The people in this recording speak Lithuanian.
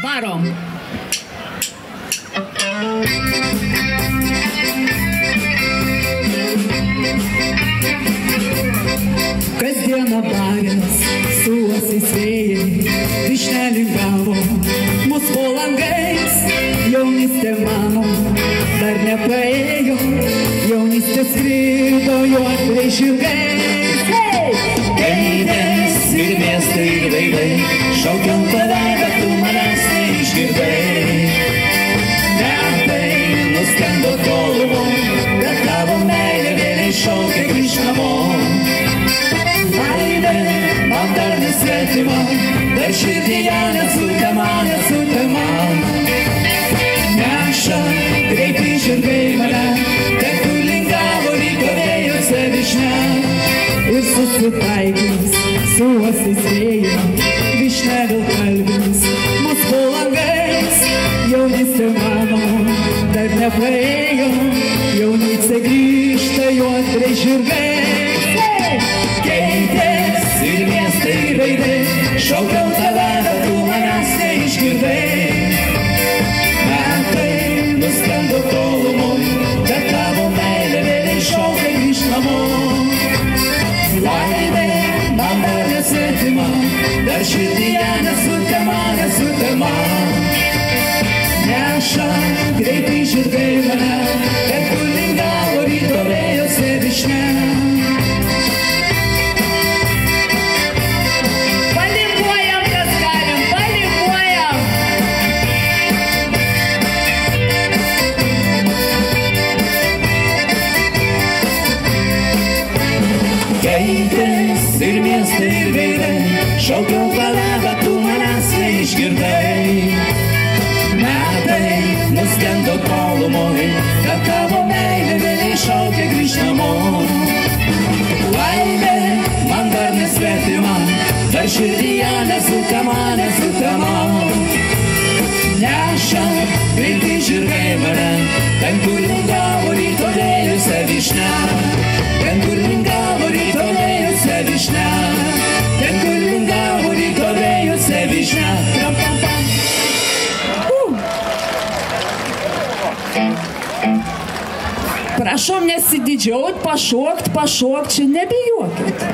Varom. Kasdieną barės, suosiais vėjai, višnelį gavo, mus po langais. Jaunystė mano dar nepraėjo, jaunystė skrido juodrais žirgais. Gaidės ir miestai ir veidai, šaukiau tave, bet tu manęs neišgirdai. Metai nuskendo tolumo, bet tavo meilė vėliai šaukia grįžk namo. Laimė man dar nesvetima, dar širdyje nesutema, nesutema. Neša greitai žirgai mane, ten kur lingavo ryto vėjose višnia. Ir susitaikys su uosiais vėjai, višnia vėl kalbins mus po langais. Jaunystė mano dar nepraėjo, jaunystė grįžta juodrais žirgais. Gaidės ir miestai ir veidai, šaukiau tave, bet tu manęs neišgirdai. Metai nuskendo tolumoj, bet tavo meilė vėliai šaukia grįžk namo. Laimė man dar nesvetima, dar širdyje nesutema, nesutema. Neša greitai žirgai mane, ten kur lingavo ryto vėjose višnia. Gaidės ir miestai ir veidai, šaukiau tave, bet tu manęs neišgirdai. Metai nuskendo tolumoj, bet tavo meilė vėliai šaukia grįžk namo. Laimė man dar nesvetima, dar širdyje nesutema, nesutema. Neša greitai žirgai mane, ten kur lingavo ryto vėjose višnia. Ten kur lingavo ryto vėjose višnia, ten kur lingavo ryto vėjose višnia. Prašom nesididžiaut, pašokt, čia nebijokit.